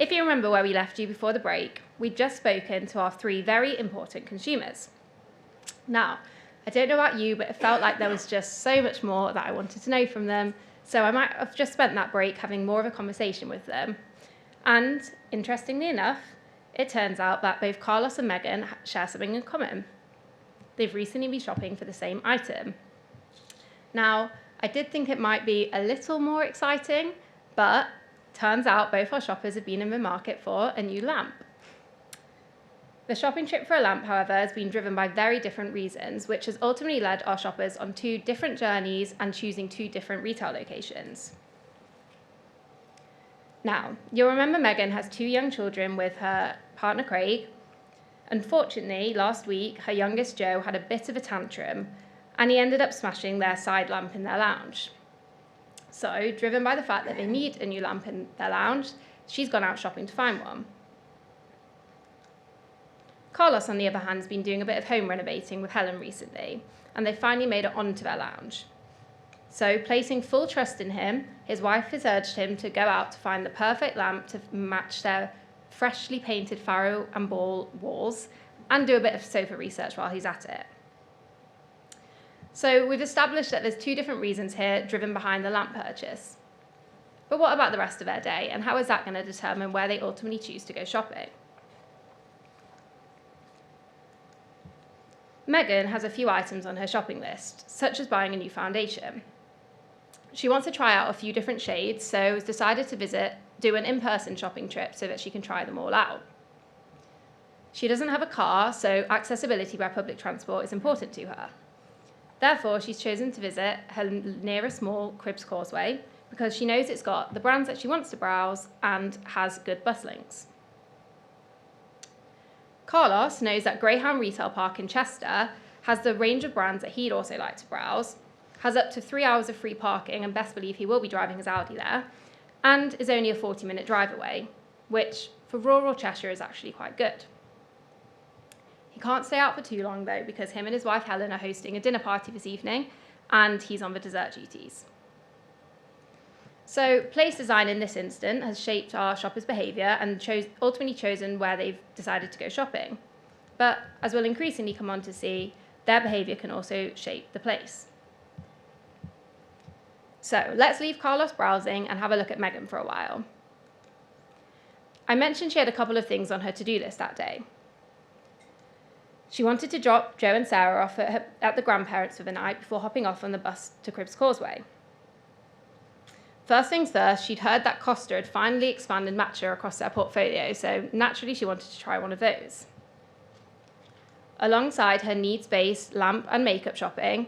If you remember where we left you before the break, we'd just spoken to our 3 very important consumers. Now, I don't know about you, but it felt like there was just so much more that I wanted to know from them, so I might have just spent that break having more of a conversation with them. And, interestingly enough, it turns out that both Carlos and Megan share something in common. They've recently been shopping for the same item. Now, I did think it might be a little more exciting, but turns out both our shoppers have been in the market for a new lamp. The shopping trip for a lamp, however, has been driven by very different reasons, which has ultimately led our shoppers on 2 different journeys and choosing 2 different retail locations. Now, you'll remember Megan has 2 young children with her partner Craig. Unfortunately, last week, her youngest Joe had a bit of a tantrum, and he ended up smashing their side lamp in their lounge. So, driven by the fact that they need a new lamp in their lounge, she's gone out shopping to find one. Carlos, on the other hand, has been doing a bit of home renovating with Helen recently, and they finally made it onto their lounge. So, placing full trust in him, his wife has urged him to go out to find the perfect lamp to match their freshly painted Faro and Ball walls, and do a bit of sofa research while he's at it. So we've established that there's 2 different reasons here driven behind the lamp purchase. But what about the rest of their day, and how is that going to determine where they ultimately choose to go shopping? Megan has a few items on her shopping list, such as buying a new foundation. She wants to try out a few different shades, so has decided to do an in-person shopping trip so that she can try them all out. She doesn't have a car, so accessibility by public transport is important to her. Therefore, she's chosen to visit her nearest mall, Cribs Causeway, because she knows it's got the brands that she wants to browse and has good bus links. Carlos knows that Greyhound Retail Park in Chester has the range of brands that he'd also like to browse, has up to 3 hours of free parking, and best believe he will be driving his Audi there, and is only a 40-minute drive away, which for rural Cheshire is actually quite good. He can't stay out for too long though, because him and his wife Helen are hosting a dinner party this evening, and he's on the dessert duties. So place design in this instant has shaped our shoppers' behaviour and ultimately chosen where they've decided to go shopping. But as we'll increasingly come on to see, their behaviour can also shape the place. So let's leave Carlos browsing and have a look at Megan for a while. I mentioned she had a couple of things on her to-do list that day. She wanted to drop Joe and Sarah off at the grandparents for the night before hopping off on the bus to Cribs Causeway. First things first, she'd heard that Costa had finally expanded Matcha across their portfolio, so naturally she wanted to try one of those. Alongside her needs-based lamp and makeup shopping,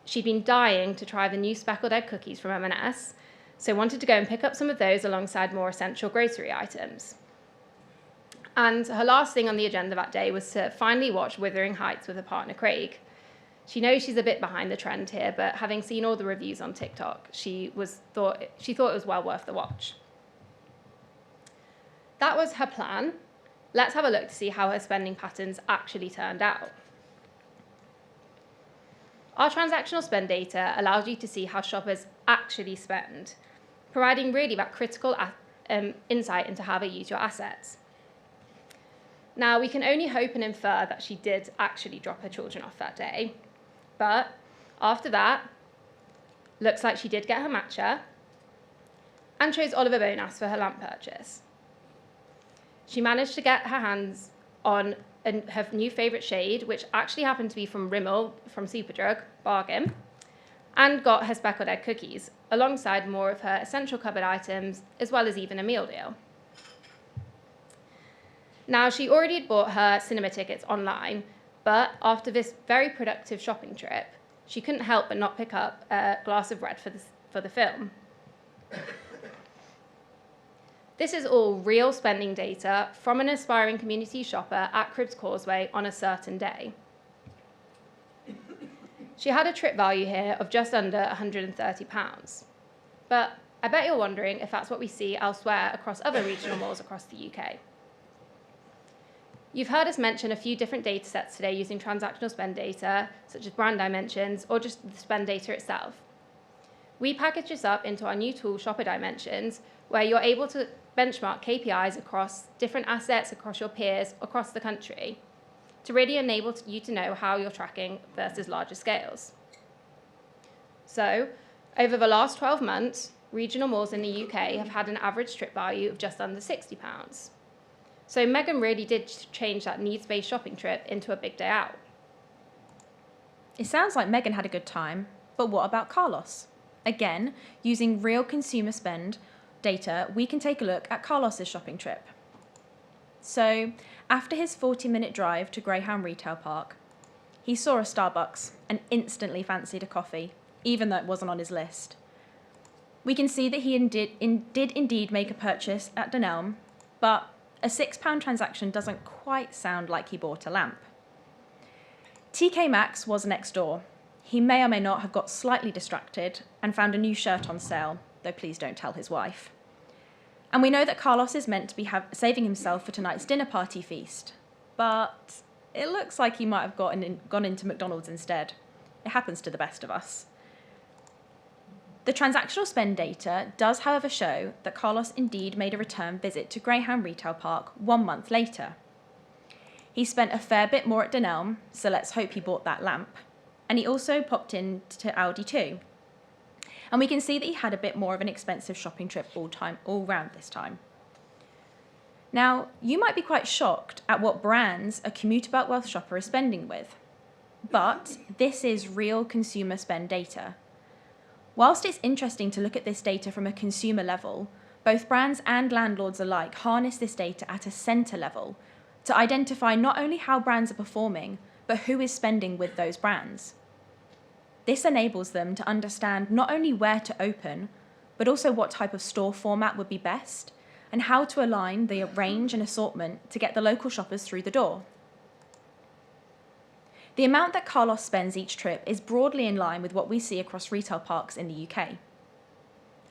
she'd been dying to try the new speckled egg cookies from M&S, so wanted to go and pick up some of those alongside more essential grocery items. And her last thing on the agenda that day was to finally watch Wuthering Heights with her partner Craig. She knows she's a bit behind the trend here, but having seen all the reviews on TikTok, she thought it was well worth the watch. That was her plan. Let's have a look to see how her spending patterns actually turned out. Our transactional spend data allows you to see how shoppers actually spend, providing really that critical insight into how they use your assets. Now, we can only hope and infer that she did actually drop her children off that day, but after that, looks like she did get her matcha and chose Oliver Bonas for her lamp purchase. She managed to get her hands on her new favourite shade, which actually happened to be from Rimmel from Superdrug, bargain, and got her speckled egg cookies, alongside more of her essential cupboard items, as well as even a meal deal. Now, she already had bought her cinema tickets online, but after this very productive shopping trip, she couldn't help but not pick up a glass of red for the film. This is all real spending data from an aspiring community shopper at Cribs Causeway on a certain day. She had a trip value here of just under £130. But I bet you're wondering if that's what we see elsewhere across other regional malls across the UK. You've heard us mention a few different data sets today using transactional spend data, such as brand dimensions, or just the spend data itself. We package this up into our new tool, Shopper Dimensions, where you're able to benchmark KPIs across different assets, across your peers, across the country, to really enable you to know how you're tracking versus larger scales. So, over the last 12 months, regional malls in the UK have had an average trip value of just under £60. So Megan really did change that needs-based shopping trip into a big day out. It sounds like Megan had a good time, but what about Carlos? Again, using real consumer spend data, we can take a look at Carlos's shopping trip. So, after his 40-minute drive to Greyhound Retail Park, he saw a Starbucks and instantly fancied a coffee, even though it wasn't on his list. We can see that he did indeed make a purchase at Dunelm, but a £6 transaction doesn't quite sound like he bought a lamp. TK Maxx was next door. He may or may not have got slightly distracted and found a new shirt on sale, though please don't tell his wife. And we know that Carlos is meant to be saving himself for tonight's dinner party feast, but it looks like he might have gone into McDonald's instead. It happens to the best of us. The transactional spend data does, however, show that Carlos indeed made a return visit to Greyhound Retail Park 1 month later. He spent a fair bit more at Dunelm, so let's hope he bought that lamp. And he also popped in to Aldi too. And we can see that he had a bit more of an expensive shopping trip all round this time. Now, you might be quite shocked at what brands a commuter belt wealth shopper is spending with. But this is real consumer spend data. Whilst it's interesting to look at this data from a consumer level, both brands and landlords alike harness this data at a centre level to identify not only how brands are performing, but who is spending with those brands. This enables them to understand not only where to open, but also what type of store format would be best, and how to align the range and assortment to get the local shoppers through the door. The amount that Carlos spends each trip is broadly in line with what we see across retail parks in the UK.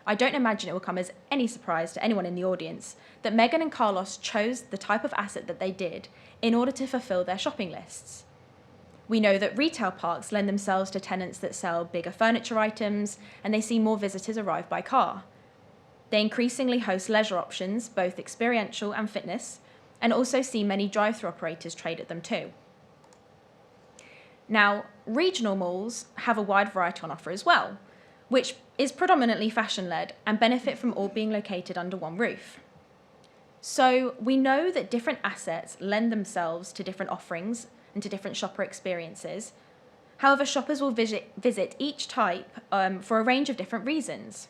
I don't imagine it will come as any surprise to anyone in the audience that Megan and Carlos chose the type of asset that they did in order to fulfill their shopping lists. We know that retail parks lend themselves to tenants that sell bigger furniture items, and they see more visitors arrive by car. They increasingly host leisure options, both experiential and fitness, and also see many drive-through operators trade at them too. Now, regional malls have a wide variety on offer as well, which is predominantly fashion-led and benefit from all being located under one roof. So we know that different assets lend themselves to different offerings and to different shopper experiences. However, shoppers will visit each type for a range of different reasons.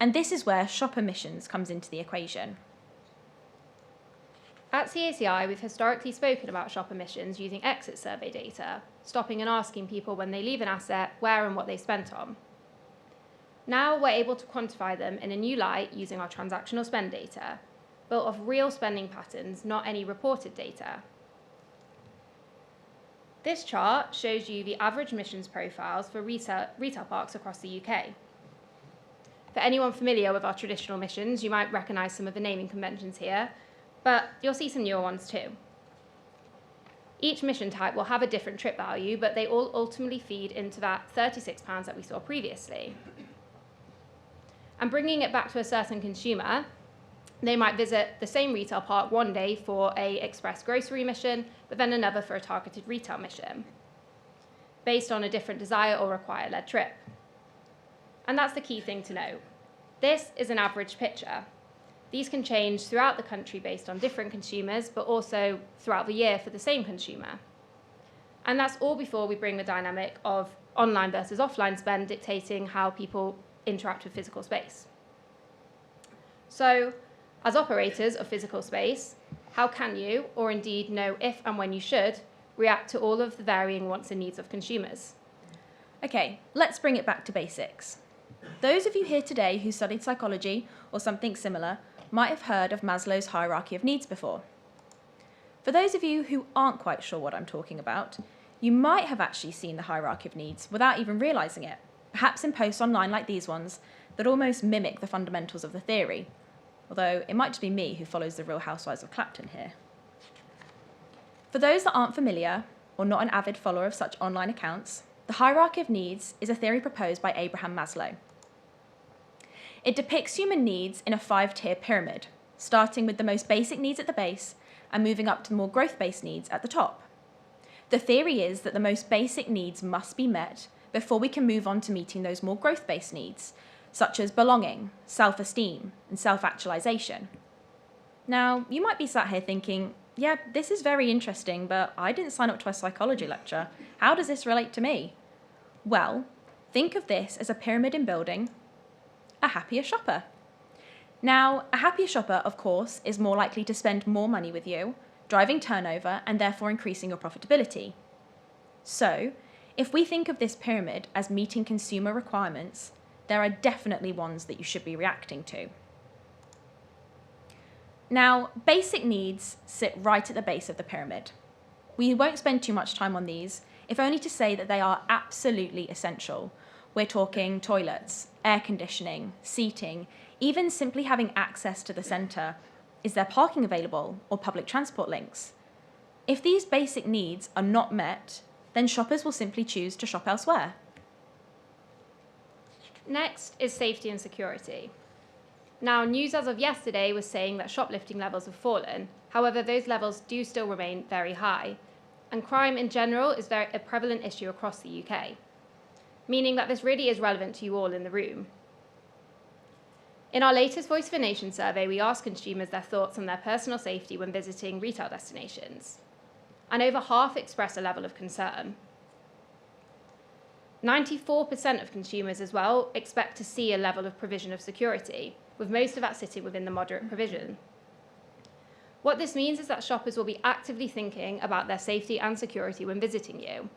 And this is where shopper missions comes into the equation. At CACI, we've historically spoken about shopper missions using exit survey data, stopping and asking people when they leave an asset where and what they spent on. Now we're able to quantify them in a new light using our transactional spend data, built off real spending patterns, not any reported data. This chart shows you the average missions profiles for retail parks across the UK. For anyone familiar with our traditional missions, you might recognise some of the naming conventions here, but you'll see some newer ones too. Each mission type will have a different trip value, but they all ultimately feed into that £36 that we saw previously. And bringing it back to a certain consumer, they might visit the same retail park one day for an express grocery mission, but then another for a targeted retail mission, based on a different desire or require-led trip. And that's the key thing to note. This is an average picture. These can change throughout the country based on different consumers, but also throughout the year for the same consumer. And that's all before we bring the dynamic of online versus offline spend dictating how people interact with physical space. So, as operators of physical space, how can you, or indeed know if and when you should, react to all of the varying wants and needs of consumers? Okay, let's bring it back to basics. Those of you here today who studied psychology or something similar might have heard of Maslow's hierarchy of needs before. For those of you who aren't quite sure what I'm talking about, you might have actually seen the hierarchy of needs without even realising it, perhaps in posts online like these ones that almost mimic the fundamentals of the theory, although it might just be me who follows the Real Housewives of Clapton here. For those that aren't familiar or not an avid follower of such online accounts, the hierarchy of needs is a theory proposed by Abraham Maslow. It depicts human needs in a 5-tier pyramid, starting with the most basic needs at the base and moving up to the more growth-based needs at the top. The theory is that the most basic needs must be met before we can move on to meeting those more growth-based needs, such as belonging, self-esteem, and self-actualization. Now, you might be sat here thinking, yeah, this is very interesting, but I didn't sign up to a psychology lecture. How does this relate to me? Well, think of this as a pyramid in building a happier shopper. Now, a happier shopper, of course, is more likely to spend more money with you, driving turnover and therefore increasing your profitability. So, if we think of this pyramid as meeting consumer requirements, there are definitely ones that you should be reacting to. Now, basic needs sit right at the base of the pyramid. We won't spend too much time on these, if only to say that they are absolutely essential. We're talking toilets, air conditioning, seating, even simply having access to the centre. Is there parking available or public transport links? If these basic needs are not met, then shoppers will simply choose to shop elsewhere. Next is safety and security. Now, news as of yesterday was saying that shoplifting levels have fallen. However, those levels do still remain very high. And crime in general is a prevalent issue across the UK, meaning that this really is relevant to you all in the room. In our latest Voice of a Nation survey, we asked consumers their thoughts on their personal safety when visiting retail destinations, and over half expressed a level of concern. 94% of consumers as well expect to see a level of provision of security, with most of that sitting within the moderate provision. What this means is that shoppers will be actively thinking about their safety and security when visiting you.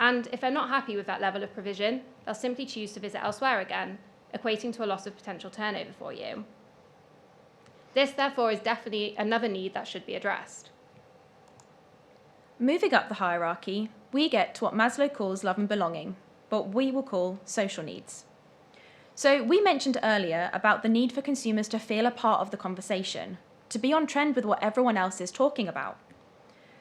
And if they're not happy with that level of provision, they'll simply choose to visit elsewhere again, equating to a loss of potential turnover for you. This, therefore, is definitely another need that should be addressed. Moving up the hierarchy, we get to what Maslow calls love and belonging, but we will call social needs. So we mentioned earlier about the need for consumers to feel a part of the conversation, to be on trend with what everyone else is talking about.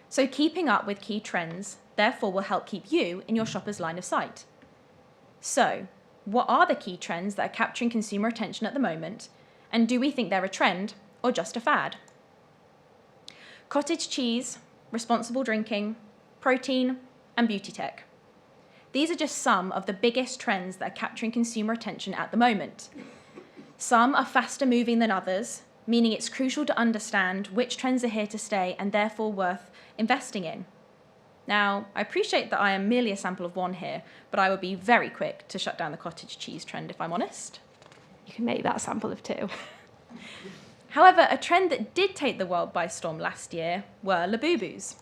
So keeping up with key trends, therefore, will help keep you in your shopper's line of sight. So, what are the key trends that are capturing consumer attention at the moment, and do we think they're a trend or just a fad? Cottage cheese, responsible drinking, protein, and beauty tech. These are just some of the biggest trends that are capturing consumer attention at the moment. Some are faster moving than others, meaning it's crucial to understand which trends are here to stay and therefore worth investing in. Now, I appreciate that I am merely a sample of one here, but I would be very quick to shut down the cottage cheese trend if I'm honest. You can make that a sample of 2. However, a trend that did take the world by storm last year were Labubus.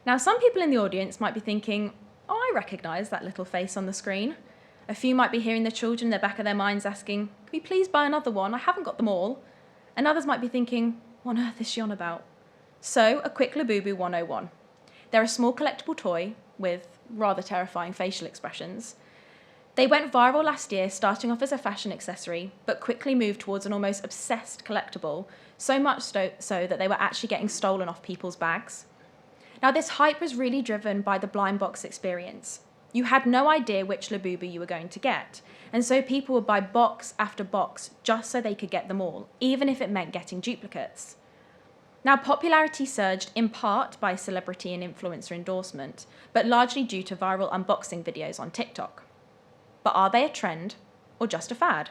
Now, some people in the audience might be thinking, oh, I recognise that little face on the screen. A few might be hearing the children in the back of their minds asking, can we please buy another one? I haven't got them all. And others might be thinking, what on earth is she on about? So, a quick Labubu 101. They're a small collectible toy with rather terrifying facial expressions. They went viral last year, starting off as a fashion accessory, but quickly moved towards an almost obsessed collectible, so much so that they were actually getting stolen off people's bags. Now, this hype was really driven by the blind box experience. You had no idea which Labubu you were going to get, and so people would buy box after box just so they could get them all, even if it meant getting duplicates. Now, popularity surged in part by celebrity and influencer endorsement, but largely due to viral unboxing videos on TikTok. But are they a trend or just a fad?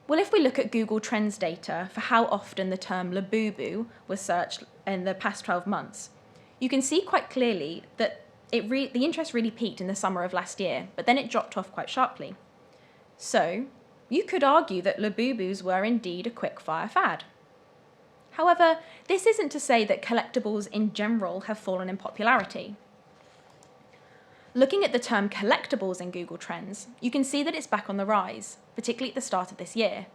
Well, if we look at Google Trends data for how often the term Labubu was searched in the past 12 months, you can see quite clearly that the interest really peaked in the summer of last year, but then it dropped off quite sharply. So, you could argue that Labubus were indeed a quick-fire fad. However, this isn't to say that collectibles in general have fallen in popularity. Looking at the term collectibles in Google Trends, you can see that it's back on the rise, particularly at the start of this year.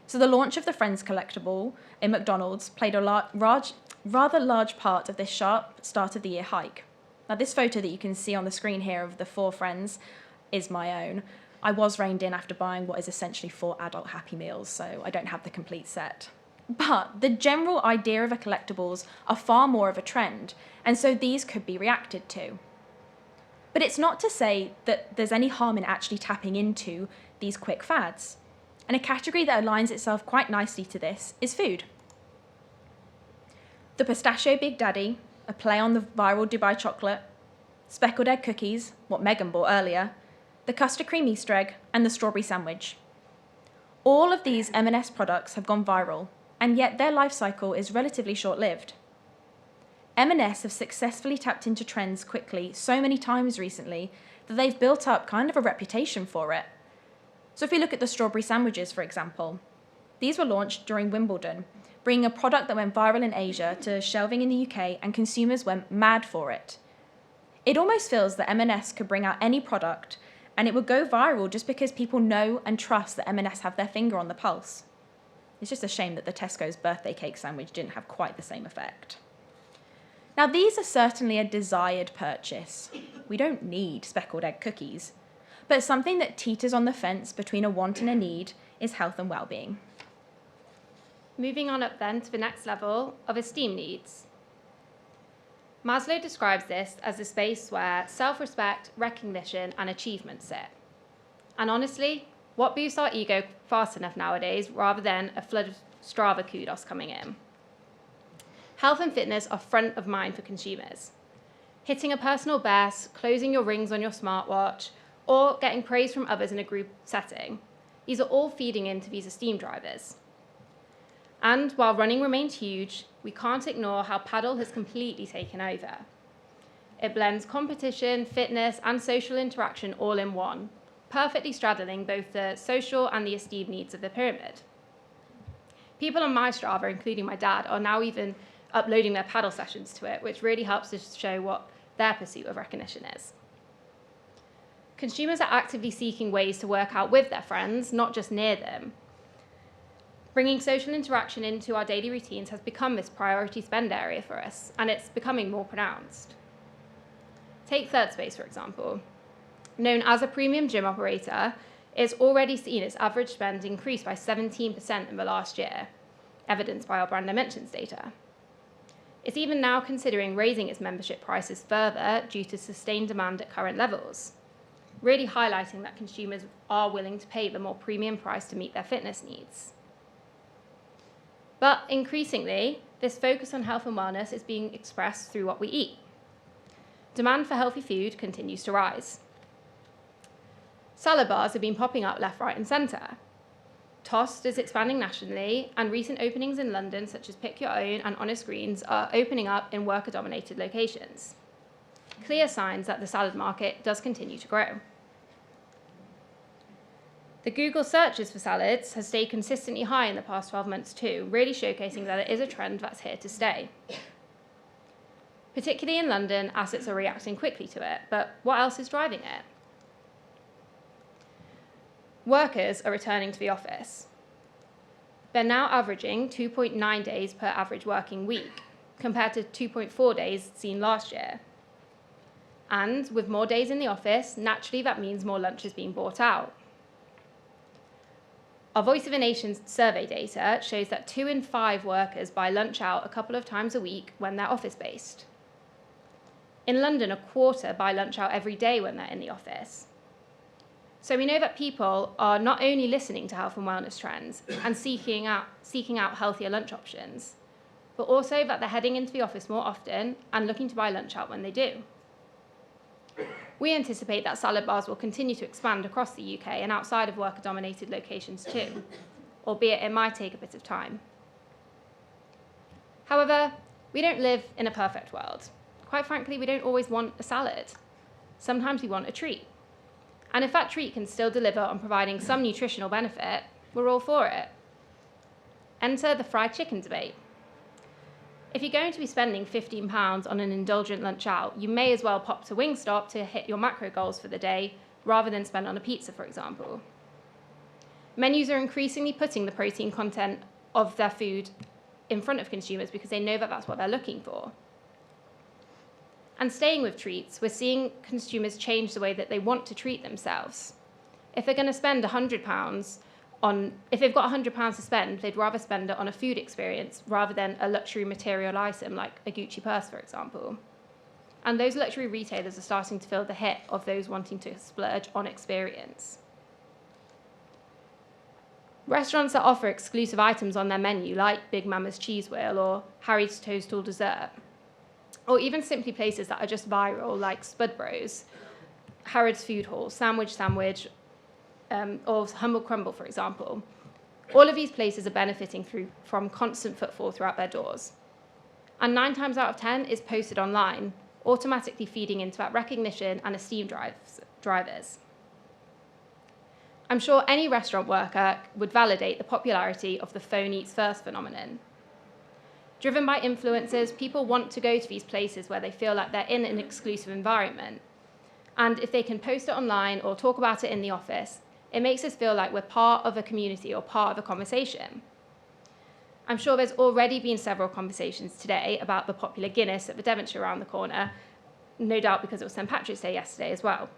So the launch of the Friends collectible in McDonald's played a rather large part of this sharp start of the year hike. Now, this photo that you can see on the screen here of the 4 Friends is my own. I was reined in after buying what is essentially 4 adult Happy Meals, so I don't have the complete set. But the general idea of a collectibles are far more of a trend, and so these could be reacted to. But it's not to say that there's any harm in actually tapping into these quick fads. And a category that aligns itself quite nicely to this is food. The pistachio Big Daddy, a play on the viral Dubai chocolate, speckled egg cookies, what Megan bought earlier, the custard cream Easter egg, and the strawberry sandwich. All of these M&S products have gone viral, and yet their life cycle is relatively short-lived. M&S have successfully tapped into trends quickly so many times recently that they've built up kind of a reputation for it. So if we look at the strawberry sandwiches, for example, these were launched during Wimbledon, bringing a product that went viral in Asia to shelving in the UK, and consumers went mad for it. It almost feels that M&S could bring out any product and it would go viral just because people know and trust that M&S have their finger on the pulse. It's just a shame that the Tesco's birthday cake sandwich didn't have quite the same effect. Now, these are certainly a desired purchase. We don't need speckled egg cookies, but something that teeters on the fence between a want and a need is health and well-being. Moving on up then to the next level of esteem needs. Maslow describes this as a space where self-respect, recognition, and achievement sit. And honestly, what boosts our ego fast enough nowadays rather than a flood of Strava kudos coming in? Health and fitness are front of mind for consumers. Hitting a personal best, closing your rings on your smartwatch, or getting praise from others in a group setting. These are all feeding into these esteem drivers. And while running remains huge, we can't ignore how paddle has completely taken over. It blends competition, fitness, and social interaction all in one, perfectly straddling both the social and the esteem needs of the pyramid. People on my Strava, including my dad, are now even uploading their paddle sessions to it, which really helps to show what their pursuit of recognition is. Consumers are actively seeking ways to work out with their friends, not just near them. Bringing social interaction into our daily routines has become this priority spend area for us, and it's becoming more pronounced. Take Third Space, for example. Known as a premium gym operator, it's already seen its average spend increase by 17% in the last year, evidenced by our brand dimensions data. It's even now considering raising its membership prices further due to sustained demand at current levels, really highlighting that consumers are willing to pay the more premium price to meet their fitness needs. But increasingly, this focus on health and wellness is being expressed through what we eat. Demand for healthy food continues to rise. Salad bars have been popping up left, right, and centre. Toast is expanding nationally, and recent openings in London, such as Pick Your Own and Honest Greens, are opening up in worker-dominated locations. Clear signs that the salad market does continue to grow. The Google searches for salads has stayed consistently high in the past 12 months too, really showcasing that it is a trend that's here to stay. Particularly in London, assets are reacting quickly to it, but what else is driving it? Workers are returning to the office. They're now averaging 2.9 days per average working week, compared to 2.4 days seen last year. And with more days in the office, naturally that means more lunch is being bought out. Our Voice of a Nation's survey data shows that 2 in 5 workers buy lunch out a couple of times a week when they're office-based. In London, a quarter buy lunch out every day when they're in the office. So we know that people are not only listening to health and wellness trends and seeking out healthier lunch options, but also that they're heading into the office more often and looking to buy lunch out when they do. We anticipate that salad bars will continue to expand across the UK and outside of worker-dominated locations too, albeit it might take a bit of time. However, we don't live in a perfect world. Quite frankly, we don't always want a salad. Sometimes we want a treat. And if that treat can still deliver on providing some nutritional benefit, we're all for it. Enter the fried chicken debate. If you're going to be spending £15 on an indulgent lunch out, you may as well pop to Wingstop to hit your macro goals for the day, rather than spend on a pizza, for example. Menus are increasingly putting the protein content of their food in front of consumers because they know that that's what they're looking for. And staying with treats, we're seeing consumers change the way that they want to treat themselves. If they're going to spend if they've got £100 to spend, they'd rather spend it on a food experience rather than a luxury material item like a Gucci purse, for example. And those luxury retailers are starting to feel the hit of those wanting to splurge on experience. Restaurants that offer exclusive items on their menu, like Big Mama's Cheese Wheel or Harry's Toadstool Dessert, or even simply places that are just viral, like Spud Bros, Harrods Food Hall, Sandwich, or Humble Crumble, for example. All of these places are benefiting from constant footfall throughout their doors. And 9 times out of 10 is posted online, automatically feeding into that recognition and esteem drivers. I'm sure any restaurant worker would validate the popularity of the phone eats first phenomenon. Driven by influencers, people want to go to these places where they feel like they're in an exclusive environment. And if they can post it online or talk about it in the office, it makes us feel like we're part of a community or part of a conversation. I'm sure there's already been several conversations today about the popular Guinness at the Devonshire around the corner, no doubt because it was St. Patrick's Day yesterday as well.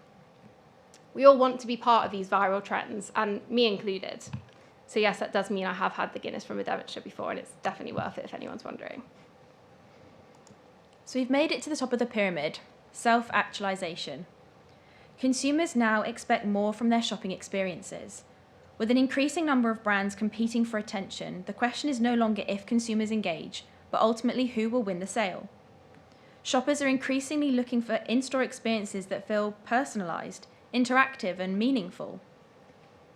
We all want to be part of these viral trends, and me included. So yes, that does mean I have had the Guinness from the Devonshire before, and it's definitely worth it if anyone's wondering. So we've made it to the top of the pyramid, self-actualization. Consumers now expect more from their shopping experiences. With an increasing number of brands competing for attention, the question is no longer if consumers engage, but ultimately who will win the sale. Shoppers are increasingly looking for in-store experiences that feel personalized, interactive, and meaningful.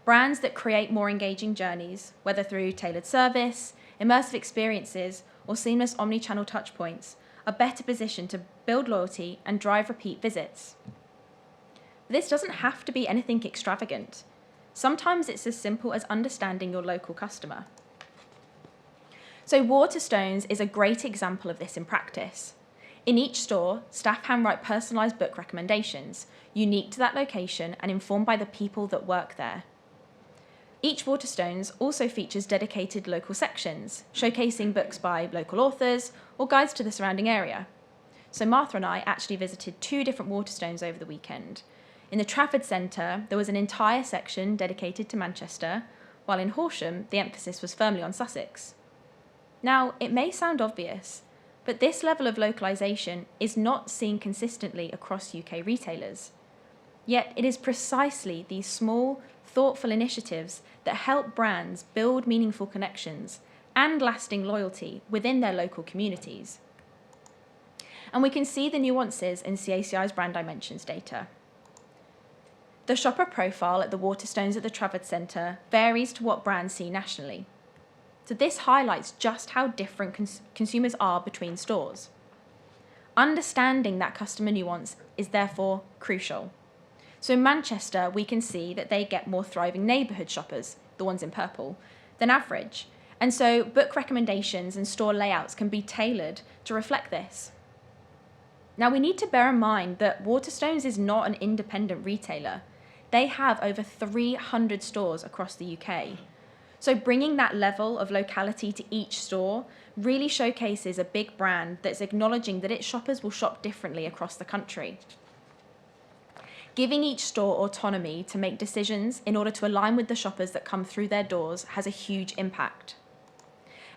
Brands that create more engaging journeys, whether through tailored service, immersive experiences, or seamless omni-channel touchpoints, are better positioned to build loyalty and drive repeat visits. This doesn't have to be anything extravagant. Sometimes it's as simple as understanding your local customer. So Waterstones is a great example of this in practice. In each store, staff handwrite personalised book recommendations, unique to that location and informed by the people that work there. Each Waterstones also features dedicated local sections, showcasing books by local authors or guides to the surrounding area. So Martha and I actually visited 2 different Waterstones over the weekend. In the Trafford Centre, there was an entire section dedicated to Manchester, while in Horsham, the emphasis was firmly on Sussex. Now, it may sound obvious, but this level of localisation is not seen consistently across UK retailers. Yet it is precisely these small, thoughtful initiatives that help brands build meaningful connections and lasting loyalty within their local communities. And we can see the nuances in CACI's brand dimensions data. The shopper profile at the Waterstones at the Trafford Centre varies to what brands see nationally. So this highlights just how different consumers are between stores. Understanding that customer nuance is therefore crucial. So in Manchester, we can see that they get more thriving neighbourhood shoppers, the ones in purple, than average. And so book recommendations and store layouts can be tailored to reflect this. Now we need to bear in mind that Waterstones is not an independent retailer. They have over 300 stores across the UK. So bringing that level of locality to each store really showcases a big brand that's acknowledging that its shoppers will shop differently across the country. Giving each store autonomy to make decisions in order to align with the shoppers that come through their doors has a huge impact.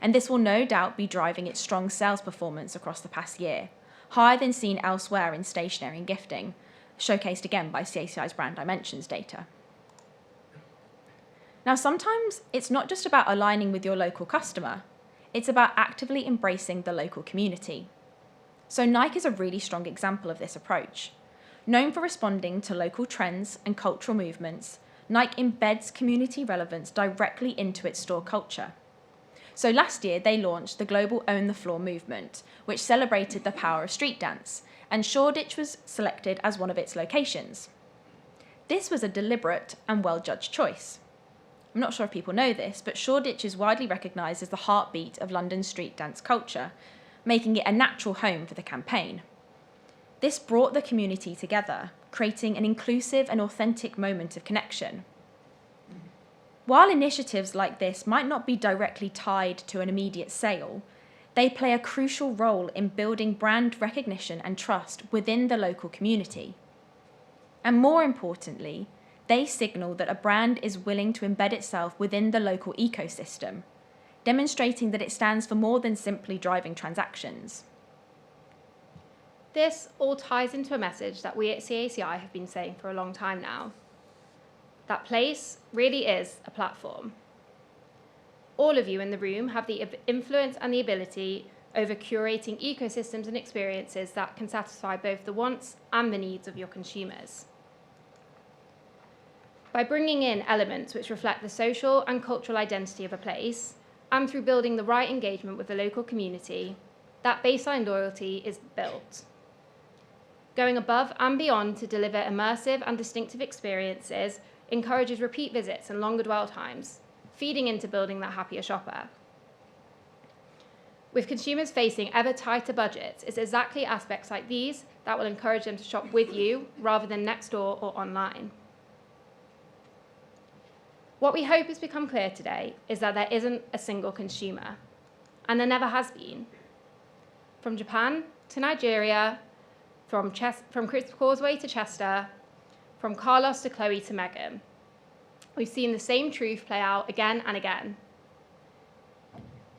And this will no doubt be driving its strong sales performance across the past year, higher than seen elsewhere in stationery and gifting, showcased again by CACI's brand dimensions data. Now, sometimes it's not just about aligning with your local customer, it's about actively embracing the local community. So Nike is a really strong example of this approach. Known for responding to local trends and cultural movements, Nike embeds community relevance directly into its store culture. So last year, they launched the global Own the Floor movement, which celebrated the power of street dance, and Shoreditch was selected as one of its locations. This was a deliberate and well-judged choice. I'm not sure if people know this, but Shoreditch is widely recognised as the heartbeat of London's street dance culture, making it a natural home for the campaign. This brought the community together, creating an inclusive and authentic moment of connection. While initiatives like this might not be directly tied to an immediate sale, they play a crucial role in building brand recognition and trust within the local community. And more importantly, they signal that a brand is willing to embed itself within the local ecosystem, demonstrating that it stands for more than simply driving transactions. This all ties into a message that we at CACI have been saying for a long time now. That place really is a platform. All of you in the room have the influence and the ability over curating ecosystems and experiences that can satisfy both the wants and the needs of your consumers. By bringing in elements which reflect the social and cultural identity of a place, and through building the right engagement with the local community, that baseline loyalty is built. Going above and beyond to deliver immersive and distinctive experiences encourages repeat visits and longer dwell times, feeding into building that happier shopper. With consumers facing ever tighter budgets, it's exactly aspects like these that will encourage them to shop with you rather than next door or online. What we hope has become clear today is that there isn't a single consumer, and there never has been. From Japan to Nigeria, from Causeway to Chester, from Carlos to Chloe to Megan, we've seen the same truth play out again and again.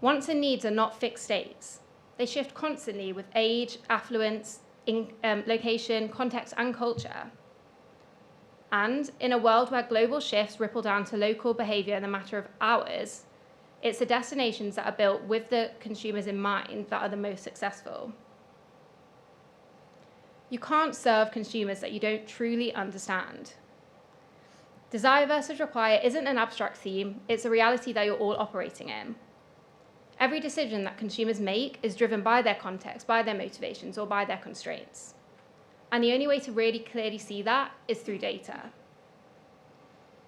Wants and needs are not fixed states. They shift constantly with age, affluence, location, context, and culture. And in a world where global shifts ripple down to local behaviour in a matter of hours, it's the destinations that are built with the consumers in mind that are the most successful. You can't serve consumers that you don't truly understand. Desire versus require isn't an abstract theme, it's a reality that you're all operating in. Every decision that consumers make is driven by their context, by their motivations, or by their constraints. And the only way to really clearly see that is through data.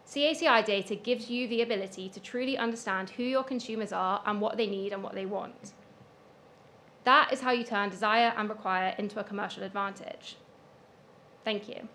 CACI data gives you the ability to truly understand who your consumers are and what they need and what they want. That is how you turn desire and require into a commercial advantage. Thank you.